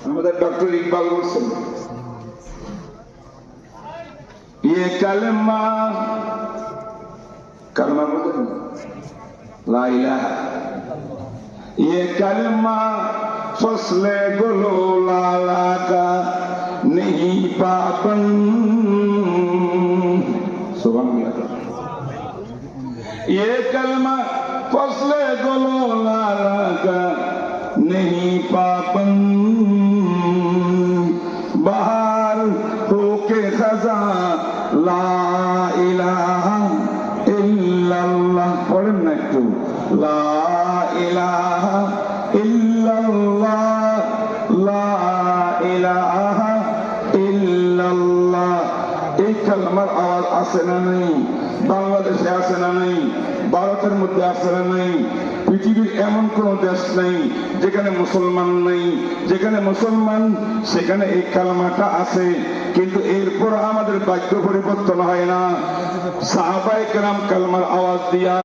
আমাদের ডক্টর ইকবাল বলছেন, ये कलमा कलमा बोलते हैं ला इलाहा, ये कलमा फसले गुलो लाला का नहीं पाबंद। सुभान अल्लाह। ये कलमा फसले गुलो लाला का नहीं पाबंद। बाहर होके खजा ला इलाहा इल्लल्लाह पढ़ेन ना एकटू, ला इलाहा इल्लल्लाह, ला इलाहा इल्लल्लाह। এই কালমার আওয়াজ আছে না নেই? বাংলাদেশে আছে না নেই? ভারতের মধ্যে আছে না নেই? পৃথিবীর এমন কোন দেশ নেই যেখানে মুসলমান নেই, যেখানে মুসলমান সেখানে এই কালমাটা আছে, কিন্তু এরপর আমাদের বাক্য পরিবর্তন হয় না। সাহাবায়ে কেরাম কালমার আওয়াজ দিয়া